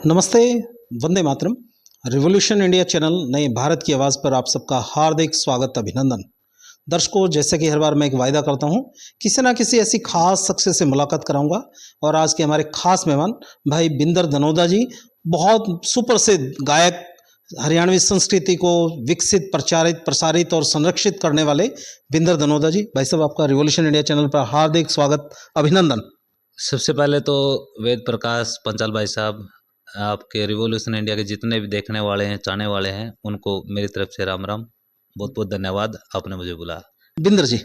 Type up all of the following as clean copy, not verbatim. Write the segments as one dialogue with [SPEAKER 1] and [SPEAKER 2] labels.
[SPEAKER 1] नमस्ते, Vande Mataram. Revolution India channel नए भारत की आवाज़ पर आप सबका हार्दिक स्वागत, अभिनंदन। दर्शकों, जैसे कि हर बार मैं एक वायदा करता हूं, किसी ना किसी ऐसी खास शख्स से मुलाकात कराऊंगा और आज के हमारे खास मेहमान भाई बिंदर दनोदा जी, बहुत सुप्रसिद्ध गायक, हरियाणवी संस्कृति को विकसित, प्रचारित, प्रसारित और संरक्षित करने वाले बिंदर दनोदा जी। भाई साहब, आपका रिवॉल्यूशन इंडिया चैनल पर हार्दिक स्वागत, अभिनंदन।
[SPEAKER 2] सबसे पहले तो वेद प्रकाश पंचाल भाई साहब, आपके रिवॉल्यूशन इंडिया के जितने भी देखने वाले हैं, चाहने वाले हैं, उनको मेरी तरफ से राम राम, बहुत बहुत धन्यवाद, आपने मुझे बुलाया।
[SPEAKER 1] बिंदर जी,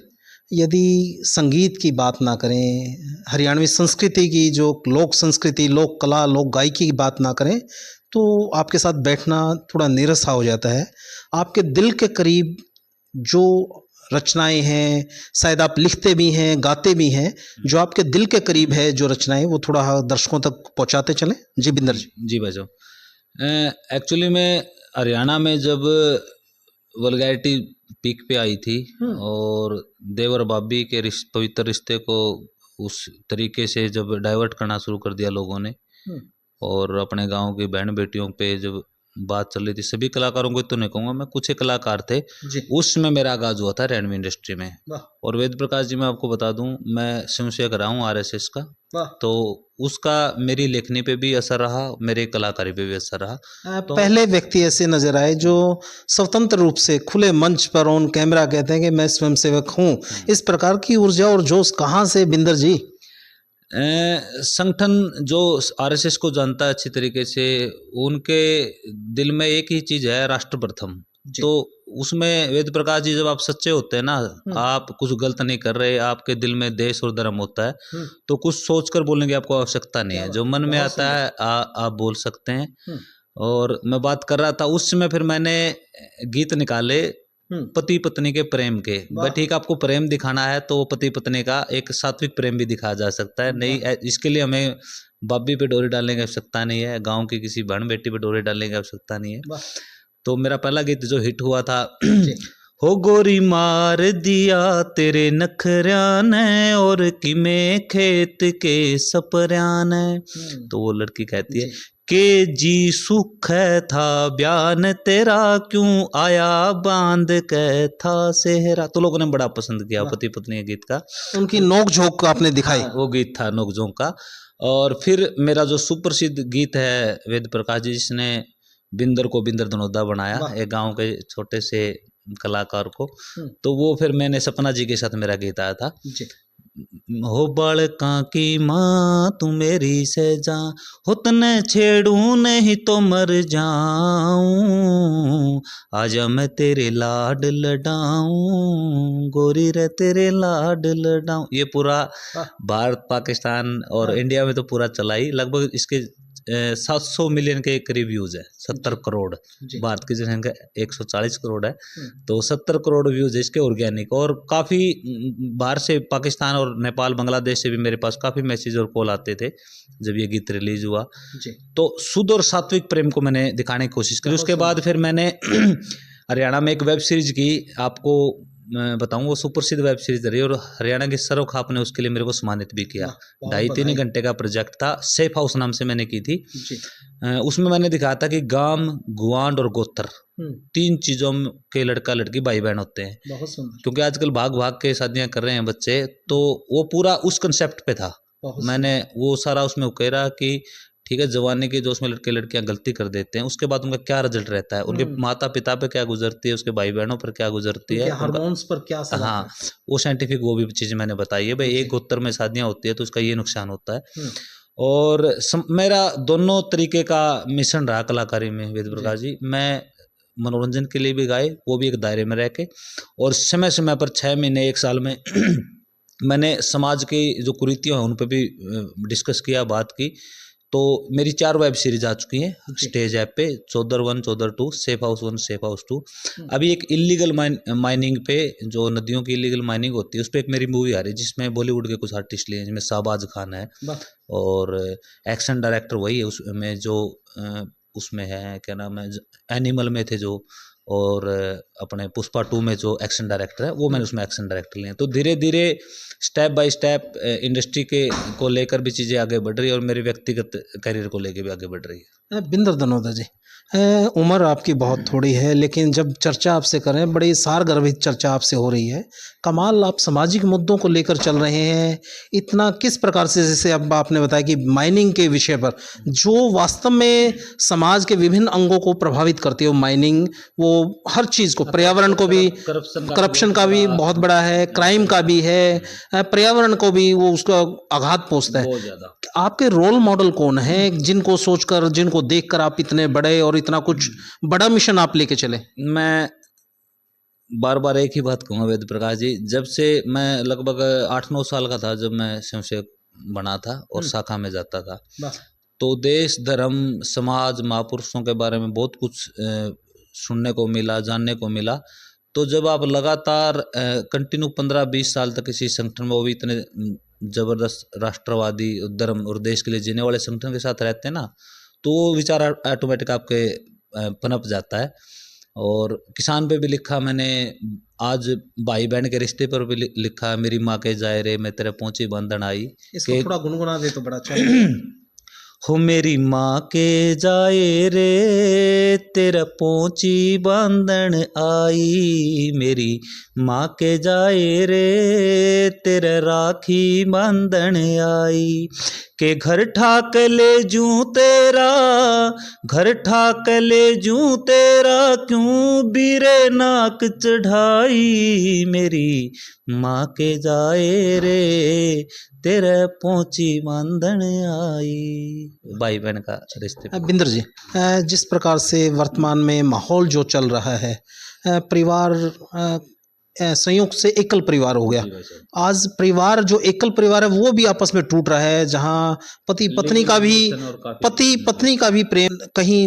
[SPEAKER 1] यदि संगीत की बात ना करें, हरियाणवी संस्कृति की, जो लोक संस्कृति, लोक कला, लोक गायकी की बात ना करें, तो आपके साथ बैठना थोड़ा नीरस सा हो जाता है। आपके दिल के करीब जो रचनाएं हैं, शायद आप लिखते भी हैं, गाते भी हैं, जो आपके दिल के करीब है जो रचनाएं, वो थोड़ा दर्शकों तक पहुंचाते चलें। जी बिंदर जी।
[SPEAKER 2] जी भाई साहब, एक्चुअली में हरियाणा में जब वल्गैरिटी पीक पे आई थी और देवर भाभी के पवित्र रिश्ते को उस तरीके से जब डाइवर्ट करना शुरू कर दिया लोगों ने, और अपने गांव की बहन बेटियों पे जब बात चल रही थी, सभी कलाकारों को तो नहीं कहूँगा मैं, कुछ ही कलाकार थे, उसमें मेरा आगाज हुआ था रैनवी इंडस्ट्री में। और वेद प्रकाश जी, मैं आपको बता दूं, मैं स्वयंसेवक रहा हूँ आरएसएस का, तो उसका मेरी लेखनी पे भी असर रहा, मेरे कलाकारी पे भी असर रहा। तो
[SPEAKER 1] पहले व्यक्ति ऐसे नजर आए जो स्वतंत्र रूप से खुले मंच पर ऑन कैमरा कहते हैं कि मैं स्वयंसेवक हूँ। इस प्रकार की ऊर्जा और जोश कहाँ से बिंदर जी?
[SPEAKER 2] संगठन जो आरएसएस को जानता है अच्छी तरीके से, उनके दिल में एक ही चीज है, राष्ट्र प्रथम। तो उसमें वेद प्रकाश जी, जब आप सच्चे होते हैं ना, आप कुछ गलत नहीं कर रहे, आपके दिल में देश और धर्म होता है, तो कुछ सोचकर बोलने की आपको आवश्यकता नहीं है, जो मन में आता है आप बोल सकते हैं। और मैं बात कर रहा था उस समय, फिर मैंने गीत निकाले पति पत्नी के प्रेम के। बट ठीक, आपको प्रेम दिखाना है तो पति पत्नी का एक सात्विक प्रेम भी दिखाया जा सकता है। नहीं, इसके लिए हमें बाबी पे डोरी डालने की आवश्यकता नहीं है, गांव की किसी बहन बेटी पे डोरी डालने की आवश्यकता नहीं है। तो मेरा पहला गीत जो हिट हुआ था, हो गोरी मार दिया तेरे नखरिया ने और किमे खेत के सपरिया ने। तो वो लड़की कहती है के जी सुख था बयान तेरा, क्यों आया बांध के था सेहरा। तो लोगों ने बड़ा पसंद किया पति पत्नी के गीत का,
[SPEAKER 1] उनकी नोक झोंक आपने दिखाई।
[SPEAKER 2] वो गीत था नोक झोंक का। और फिर मेरा जो सुप्रसिद्ध गीत है वेद प्रकाश जी, जिसने बिंदर को बिंदर दनोदा बनाया, एक गांव के छोटे से कलाकार को, तो वो फिर मैंने सपना जी के साथ मेरा गीत आया था। हो बालका की माँ तू मेरी सजा, हो तने छेड़ू नहीं तो मर जाऊं, आजा मैं तेरे लाड लडाऊं, गोरी रे तेरे लाड लडाऊं। ये पूरा भारत, पाकिस्तान और इंडिया में तो पूरा चला ही। लगभग इसके 700 मिलियन के करीब व्यूज है, 70 करोड़। भारत की जनसंख्या 140 करोड़ है, तो 70 करोड़ व्यूज है इसके ऑर्गेनिक। और काफ़ी बाहर से, पाकिस्तान और नेपाल, बांग्लादेश से भी मेरे पास काफ़ी मैसेज और कॉल आते थे जब ये गीत रिलीज हुआ। तो शुद्ध और सात्विक प्रेम को मैंने दिखाने की कोशिश करी। उसके बाद फिर मैंने हरियाणा में एक वेब सीरीज की, आपको मैं बताऊं, वो सुप्रसिद्ध वेब सीरीज रही, और हरियाणा की सरो खाप ने उसके लिए मेरे को सम्मानित भी किया। 2.5-3 घंटे का प्रोजेक्ट था, सेफ हाउस नाम से मैंने की थी। उसमें मैंने दिखाया था कि गांव, गुआंड और गोत्र, 3 चीजों के लड़का लड़की भाई बहन होते हैं। क्योंकि आजकल भाग भाग के शादियां कर रहे हैं बच्चे, तो वो पूरा उस कंसेप्ट पे था। मैंने वो सारा उसमें उकेरा कि ठीक है, जवानी के जो उसमें लड़के लड़कियां गलती कर देते हैं, उसके बाद उनका क्या रिजल्ट रहता है, उनके माता पिता पे क्या गुजरती है, उसके भाई बहनों पर क्या गुजरती है,
[SPEAKER 1] हार्मोन्स पर क्या असर
[SPEAKER 2] हाँ, वो साइंटिफिक वो भी चीजें मैंने बताई है। भाई, एक गोत्र में शादियां होती है तो उसका ये नुकसान होता है। और मेरा दोनों तरीके का मिश्रण रहा कलाकारी में वेद प्रकाश जी। मैं मनोरंजन के लिए भी गाए, वो भी एक दायरे में रह के, और समय समय पर 6 महीने 1 साल में मैंने समाज की जो कुरीतियां हैं उन पर भी डिस्कस किया, बात की। तो मेरी 4 वेब सीरीज आ चुकी हैं स्टेज ऐप पे, Chaudhar 1, Chaudhar 2, safe house 1, safe house 2। अभी एक इलीगल माइनिंग पे, जो नदियों की इलीगल माइनिंग होती है, उस पर एक मेरी मूवी आ रही है, जिसमें बॉलीवुड के कुछ आर्टिस्ट लिए हैं, जिसमें शाहबाज खान है, और एक्शन डायरेक्टर वही है उसमें, जो उसमें है, क्या नाम है, एनिमल में थे जो, और अपने पुष्पा 2 में जो एक्शन डायरेक्टर है, वो मैंने उसमें एक्शन डायरेक्टर लिए हैं। तो धीरे धीरे स्टेप बाय स्टेप इंडस्ट्री के को लेकर भी चीज़ें आगे बढ़ रही है, और मेरे व्यक्तिगत करियर को लेकर भी आगे बढ़ रही है।
[SPEAKER 1] बिंदर दनोदा जी, उम्र आपकी बहुत थोड़ी है, लेकिन जब चर्चा आपसे करें बड़ी सारगर्भित चर्चा आपसे हो रही है। कमाल आप सामाजिक मुद्दों को लेकर चल रहे हैं। इतना किस प्रकार से, जैसे अब आपने बताया कि माइनिंग के विषय पर, जो वास्तव में समाज के विभिन्न अंगों को प्रभावित करती है वो माइनिंग, वो हर चीज़ को, पर्यावरण को भी, करप्शन का भी बहुत बड़ा है, क्राइम का भी है, पर्यावरण को भी वो उसका आघात पहुँचता है।
[SPEAKER 2] बहुत ज्यादा।
[SPEAKER 1] आपके रोल मॉडल कौन है जिनको सोचकर, जिनको देखकर आप इतने बड़े और इतना कुछ बड़ा मिशन आप लेके चले?
[SPEAKER 2] मैं बार बार एक ही बात कहूँगा वेद प्रकाश जी, जब से मैं लगभग 8-9 साल का था जब मैं स्वयंसेवक बना था और शाखा में जाता था, तो देश, धर्म, समाज, महापुरुषों के बारे में बहुत कुछ सुनने को मिला, जानने को मिला। तो जब आप लगातार कंटिन्यू 15-20 साल तक किसी संगठन में, वो भी इतने जबरदस्त राष्ट्रवादी, धर्म और देश के लिए जीने वाले संगठन के साथ रहते हैं ना, तो वो विचार ऑटोमेटिक आपके पनप जाता है। और किसान पे भी लिखा मैंने, आज भाई बहन के रिश्ते पर भी लिखा, मेरी माँ के जाए रे मैं तेरे पहुंची बंधन आई।
[SPEAKER 1] इसको थोड़ा गुनगुना दे तो बड़ा अच्छा लगेगा।
[SPEAKER 2] हो मेरी माँ के जाए रे तेरा पहुंची बांधन आई, मेरी माँ के जाए रे तेरा राखी बांधन आई, के घर ठाक ले जूं तेरा, घर ठाक ले जूं तेरा, क्यों बीरे नाक चढ़ाई, मेरी माँ के जाए रे तेरे पहुंची बांधन आई। भाई बहन का रिश्ते।
[SPEAKER 1] बिंदर जी, जिस प्रकार से वर्तमान में माहौल जो चल रहा है, परिवार संयुक्त से एकल परिवार हो गया। आज परिवार, जो एकल परिवार है वो भी आपस में टूट रहा है, जहाँ पति पत्नी का भी प्रेम कहीं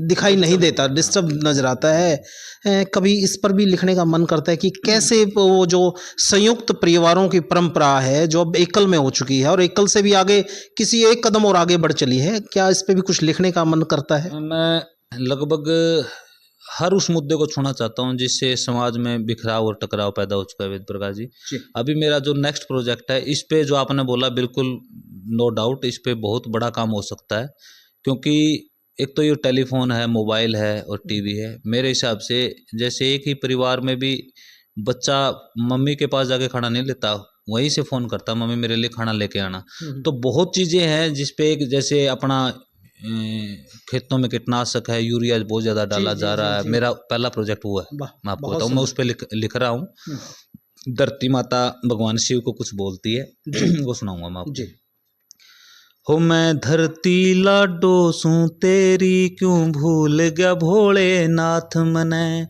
[SPEAKER 1] दिखाई नहीं देता, डिस्टर्ब नजर आता है। कभी इस पर भी लिखने का मन करता है कि कैसे वो जो संयुक्त परिवारों की परंपरा है जो अब एकल में हो चुकी है और एकल से भी आगे किसी एक कदम और आगे बढ़ चली है, क्या इस पे भी कुछ लिखने का मन करता है?
[SPEAKER 2] मैं लगभग हर उस मुद्दे को छूना चाहता हूँ जिससे समाज में बिखराव और टकराव पैदा हो चुका है वेद प्रकाश जी। अभी मेरा जो नेक्स्ट प्रोजेक्ट है, इस पे जो आपने बोला बिल्कुल नो डाउट, इस पे बहुत बड़ा काम हो सकता है, क्योंकि एक तो ये टेलीफोन है, मोबाइल है और टीवी है। मेरे हिसाब से जैसे एक ही परिवार में भी बच्चा मम्मी के पास जाके खाना नहीं लेता, वहीं से फ़ोन करता मम्मी मेरे लिए खाना लेके आना। तो बहुत चीज़ें हैं जिस पे एक, जैसे अपना खेतों में कीटनाशक है, यूरिया बहुत ज़्यादा डाला जा रहा है। मेरा पहला प्रोजेक्ट वो है, मैं आपको बताऊँ, मैं उस पर लिख रहा हूँ। धरती माता भगवान शिव को कुछ बोलती है, वो सुनाऊंगा मैं आपको। हो मैं धरती लाडो सूं तेरी, क्यों भूल गया भोलेनाथ मने,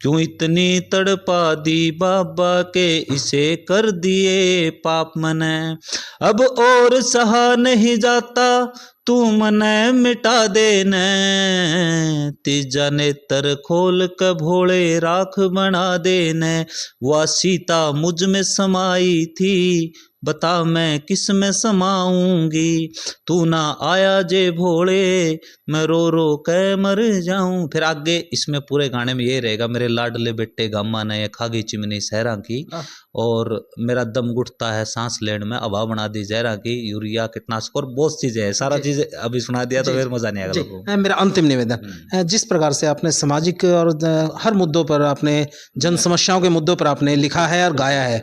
[SPEAKER 2] क्यों इतनी तड़पा दी बाबा के इसे कर दिए पाप मने, अब और सहा नहीं जाता तू मने मिटा देने, तीजा नेत्र खोल के भोले राख बना देने, वह सीता मुझ में समाई थी, बता मैं किस में समाऊंगी, तू ना आया जे भोले मैं रो रो के मर जाऊं। फिर आगे इसमें पूरे गाने में ये रहेगा, मेरे लाडले बेटे गामा ने खागी चिमनी सहरा की, और मेरा दम घुटता है सांस लेने में, हवा बना दी जहरा की, यूरिया कीटनाशक और बहुत चीजें हैं। सारा चीज अभी सुना दिया तो फिर मजा नहीं आएगा लोगों को।
[SPEAKER 1] मेरा अंतिम निवेदन, जिस प्रकार से आपने सामाजिक और हर मुद्दों पर, आपने जन समस्याओं के मुद्दों पर आपने लिखा है और गाया है,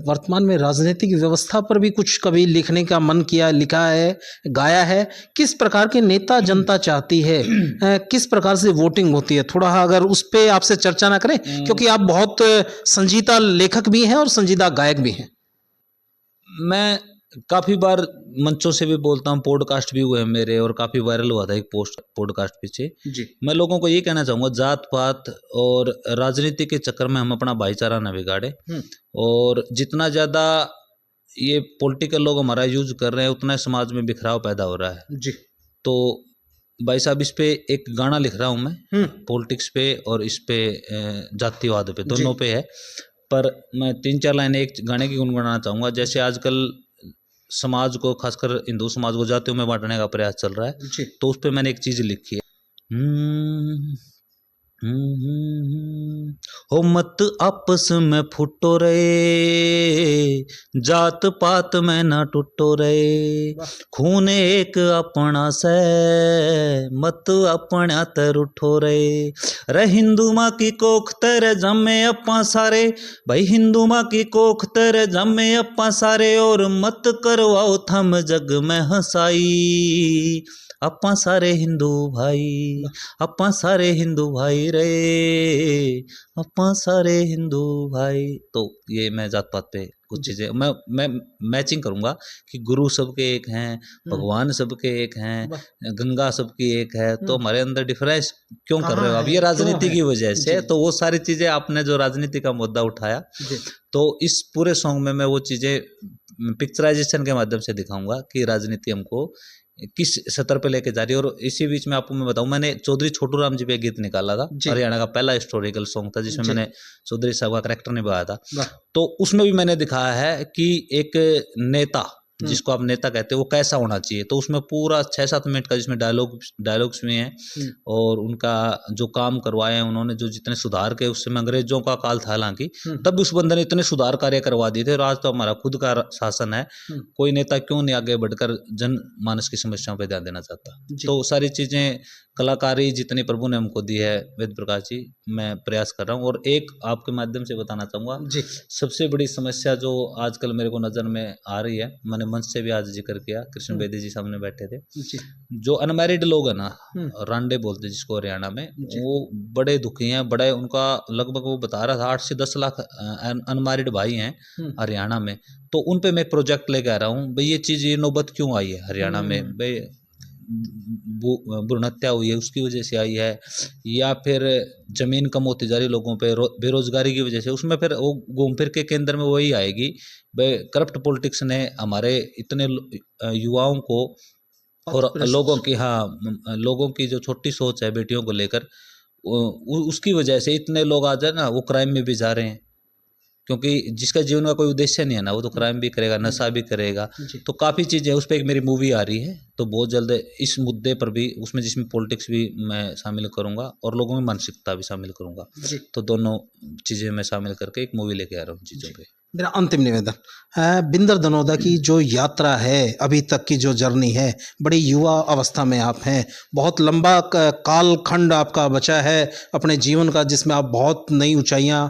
[SPEAKER 1] वर्तमान में राजनीतिक व्यवस्था पर भी कुछ कभी लिखने का मन किया, लिखा है, गाया है? किस प्रकार के नेता जनता चाहती है, किस प्रकार से वोटिंग होती है, थोड़ा अगर उस पर आपसे चर्चा ना करें, क्योंकि आप बहुत संजीदा लेखक भी हैं और संजीदा गायक भी हैं।
[SPEAKER 2] मैं काफ़ी बार मंचों से भी बोलता हूँ, पॉडकास्ट भी हुए हैं मेरे, और काफ़ी वायरल हुआ था एक पोस्ट पॉडकास्ट पीछे जी। मैं लोगों को ये कहना चाहूँगा, जात पात और राजनीति के चक्कर में हम अपना भाईचारा न बिगाड़े, और जितना ज़्यादा ये पॉलिटिकल लोग हमारा यूज कर रहे हैं उतना समाज में बिखराव पैदा हो रहा है जी। तो भाई साहब, इस पे एक गाना लिख रहा हूँ मैं, पॉलिटिक्स पे और इस पे जातिवाद पे, दोनों पे है, पर मैं 3-4 लाइनें एक गाने की गुनगुनाना चाहूँगा। जैसे आजकल समाज को, खासकर हिंदू समाज को जातियों में बांटने का प्रयास चल रहा है, तो उस पे मैंने एक चीज़ लिखी है। हो मत आपस में फुटो रे, जात पात में ना टूटो रे, खून एक अपना से, मत अपना तर उठो रे। रे हिंदू माँ की कोख तेरे जमे अपा सारे, भाई हिंदू माँ की कोख तेरे जमे अपा सारे, और मत करवाओ थम जग में हंसाई, अपा सारे हिंदू भाई, अपा सारे हिंदू भाई रे, अपा सारे हिंदू भाई। तो ये मैं जात पात पे कुछ चीजें मैं मैचिंग करूंगा कि गुरु सबके एक हैं, भगवान सबके एक हैं, गंगा सबकी एक है, तो हमारे अंदर डिफरेंस क्यों कर रहे हो आप? ये राजनीति की वजह से। तो वो सारी चीजें आपने जो राजनीति का मुद्दा उठाया, तो इस पूरे सॉन्ग में मैं वो चीजें पिक्चराइजेशन के माध्यम से दिखाऊंगा कि राजनीति हमको किस स्तर पे लेके जा रही है। और इसी बीच में आपको मैं बताऊं, मैंने चौधरी छोटू राम जी पे गीत निकाला था, हरियाणा का पहला हिस्टोरिकल सॉन्ग था जिसमें मैंने चौधरी साहब का कैरेक्टर निभाया था। तो उसमें भी मैंने दिखाया है कि एक नेता, जिसको आप नेता कहते हैं, वो कैसा होना चाहिए। तो उसमें पूरा 6-7 मिनट का जिसमें डायलॉग्स भी हैं, और उनका जो काम करवाए हैं उन्होंने, जो जितने सुधार के, उस समय अंग्रेजों का काल था हालांकि, तब उस बंदे ने इतने सुधार कार्य करवा दिए थे। और आज तो हमारा खुद का शासन है, कोई नेता क्यों नहीं आगे बढ़कर जन मानस की समस्याओं पर ध्यान देना चाहता। तो सारी चीजें, कलाकारी जितनी प्रभु ने हमको दी है वेद प्रकाश जी, मैं प्रयास कर रहा हूँ। और एक आपके माध्यम से बताना चाहूँगा, सबसे बड़ी समस्या जो आजकल मेरे को नज़र में आ रही है, मैंने मंच से भी आज जिक्र किया, कृष्ण बेदी जी सामने बैठे थे, जो अनमैरिड लोग है ना, रांडे बोलते जिसको हरियाणा में, वो बड़े दुखी हैं, बड़े उनका लगभग वो बता रहा था 8 से 10 लाख अनमैरिड भाई हैं हरियाणा में। तो उन पे मैं प्रोजेक्ट लेके आ रहा हूँ भाई, ये चीज़, ये नौबत क्यों आई है हरियाणा में भाई, भ्रूण हत्या हुई है उसकी वजह से आई है, या फिर जमीन कम होती जा रही लोगों पे बेरोजगारी की वजह से, उसमें फिर वो घूम फिर के केंद्र में वही आएगी भाई, करप्ट पॉलिटिक्स ने हमारे इतने युवाओं को और लोगों की, हाँ, लोगों की जो छोटी सोच है बेटियों को लेकर, उसकी वजह से इतने लोग आ जाए ना, वो क्राइम में भी जा रहे हैं। क्योंकि जिसका जीवन का कोई उद्देश्य नहीं है ना, वो तो क्राइम भी करेगा, नशा भी करेगा। तो काफ़ी चीज़ें, उस पर एक मेरी मूवी आ रही है, तो बहुत जल्द इस मुद्दे पर भी, उसमें जिसमें पॉलिटिक्स भी मैं शामिल करूंगा और लोगों की मानसिकता भी शामिल करूंगा, तो दोनों चीज़ें मैं शामिल करके एक मूवी लेके आ रहा हूँ चीज़ों पे।
[SPEAKER 1] मेरा अंतिम निवेदन है, बिंदर दनोदा की जो यात्रा है, अभी तक की जो जर्नी है, बड़ी युवा अवस्था में आप हैं, बहुत लंबा कालखंड आपका बचा है अपने जीवन का, जिसमें आप बहुत नई ऊंचाइयां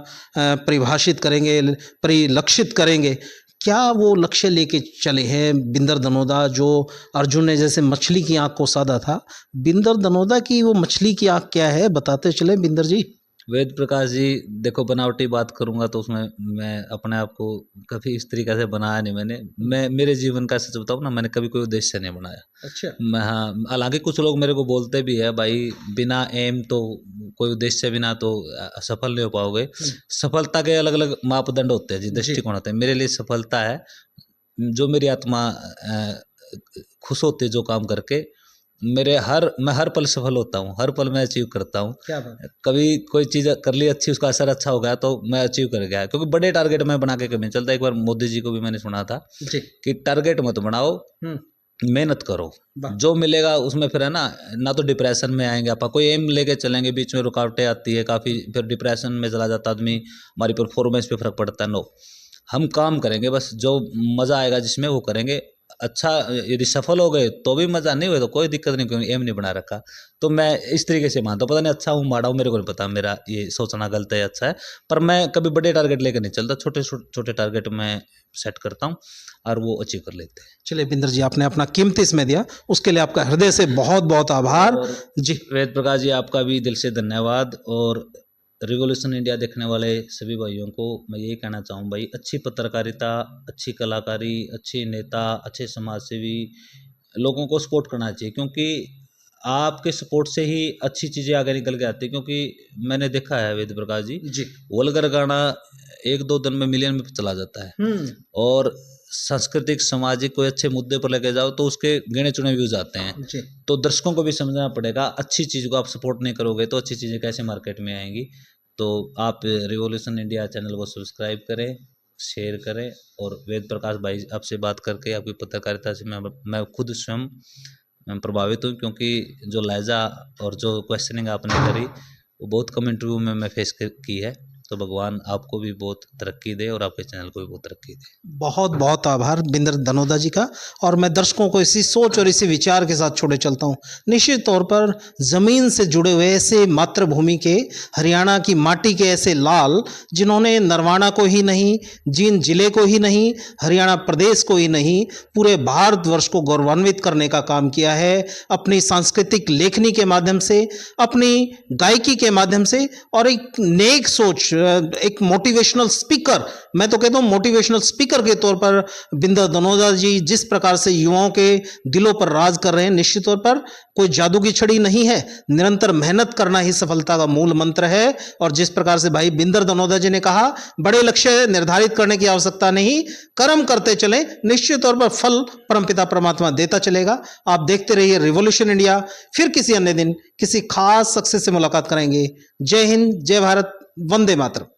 [SPEAKER 1] परिभाषित करेंगे, परिलक्षित करेंगे। क्या वो लक्ष्य लेके चले हैं बिंदर दनोदा, जो अर्जुन ने जैसे मछली की आंख को साधा था, बिंदर दनोदा की वो मछली की आंख क्या है, बताते चले बिंदर जी।
[SPEAKER 2] वेद प्रकाश जी, देखो, बनावटी बात करूंगा तो उसमें मैं अपने आप को कभी इस तरीके से बनाया नहीं मैंने। मैं मेरे जीवन का सच बताऊँ ना, मैंने कभी कोई उद्देश्य नहीं बनाया।
[SPEAKER 1] अच्छा।
[SPEAKER 2] मैं, हाँ, हालांकि कुछ लोग मेरे को बोलते भी है भाई, बिना एम तो, कोई उद्देश्य बिना तो सफल नहीं हो पाओगे। सफलता के अलग अलग मापदंड होते हैं जी, दृष्टिकोण होते हैं। मेरे लिए सफलता है जो मेरी आत्मा खुश होती है जो काम करके, मैं हर पल सफल होता हूँ, हर पल मैं अचीव करता हूँ।
[SPEAKER 1] क्या बात है।
[SPEAKER 2] कभी कोई चीज़ कर ली अच्छी, उसका असर अच्छा हो गया तो मैं अचीव कर गया, क्योंकि बड़े टारगेट मैं बना के कभी नहीं चलता। एक बार मोदी जी को भी मैंने सुना था कि टारगेट मत बनाओ, मेहनत करो, जो मिलेगा उसमें फिर है ना तो डिप्रेशन में आएंगे। आप कोई एम लेके चलेंगे, बीच में रुकावटें आती है काफ़ी, फिर डिप्रेशन में चला जाता आदमी, हमारी परफॉर्मेंस पे फर्क पड़ता है। नो, हम काम करेंगे, बस जो मज़ा आएगा जिसमें वो करेंगे। अच्छा, यदि सफल हो गए तो भी मज़ा, नहीं हुए तो कोई दिक्कत नहीं, क्योंकि एम नहीं बना रखा। तो मैं इस तरीके से मानता हूँ, पता नहीं अच्छा हूँ माड़ा हूँ, मेरे को नहीं पता, मेरा ये सोचना गलत है अच्छा है। पर मैं कभी बड़े टारगेट लेकर नहीं चलता, छोटे छोटे टारगेट मैं सेट करता हूँ और वो अचीव कर लेते हैं।
[SPEAKER 1] चलिए बिंदर जी, आपने अपना कीमती समय दिया, उसके लिए आपका हृदय से बहुत बहुत आभार जी।
[SPEAKER 2] वेद प्रकाश जी, आपका भी दिल से धन्यवाद। और रिवॉल्यूशन इंडिया देखने वाले सभी भाइयों को मैं यही कहना चाहूँ भाई, अच्छी पत्रकारिता, अच्छी कलाकारी, अच्छे नेता, अच्छे समाजसेवी लोगों को सपोर्ट करना चाहिए, क्योंकि आपके सपोर्ट से ही अच्छी चीज़ें आगे निकल के आती है। क्योंकि मैंने देखा है वेद प्रकाश जी, वल्गर गाना 1-2 दिन में मिलियन में चला जाता है, और सांस्कृतिक सामाजिक कोई अच्छे मुद्दे पर लेके जाओ तो उसके गिने चुने व्यूज आते हैं। तो दर्शकों को भी समझना पड़ेगा, अच्छी चीज़ को आप सपोर्ट नहीं करोगे तो अच्छी चीज़ें कैसे मार्केट में आएंगी। तो आप रिवॉल्यूशन इंडिया चैनल को सब्सक्राइब करें, शेयर करें। और वेद प्रकाश भाई, आपसे बात करके, आपकी पत्रकारिता से मैं खुद स्वयं प्रभावित हूँ, क्योंकि जो लहजा और जो क्वेश्चनिंग आपने करी वो बहुत कम इंटरव्यू में मैं फेस की है। तो भगवान आपको भी बहुत तरक्की दे और आपके चैनल को भी बहुत तरक्की दे।
[SPEAKER 1] बहुत बहुत आभार बिंदर धनोदा जी का। और मैं दर्शकों को इसी सोच और इसी विचार के साथ छोड़े चलता हूँ। निश्चित तौर पर ज़मीन से जुड़े हुए ऐसे मातृभूमि के, हरियाणा की माटी के ऐसे लाल जिन्होंने नरवाना को ही नहीं, जींद जिले को ही नहीं, हरियाणा प्रदेश को ही नहीं, पूरे भारतवर्ष को गौरवान्वित करने का काम किया है अपनी सांस्कृतिक लेखनी के माध्यम से, अपनी गायकी के माध्यम से, और एक नेक सोच, एक मोटिवेशनल स्पीकर, मैं तो कहता हूँ मोटिवेशनल स्पीकर के तौर पर बिंदर धनोदा जी जिस प्रकार से युवाओं के दिलों पर राज कर रहे हैं, निश्चित तौर पर कोई जादू की छड़ी नहीं है। निरंतर मेहनत करना ही सफलता का मूल मंत्र है। और जिस प्रकार से भाई बिंदर धनोदा जी ने कहा, बड़े लक्ष्य निर्धारित करने की आवश्यकता नहीं, कर्म करते चलें, निश्चित तौर पर फल परमपिता परमात्मा देता चलेगा। आप देखते रहिए रिवॉल्यूशन इंडिया। फिर किसी अन्य दिन किसी खास शख्स से मुलाकात करेंगे। जय हिंद, जय भारत, वंदे मातरम।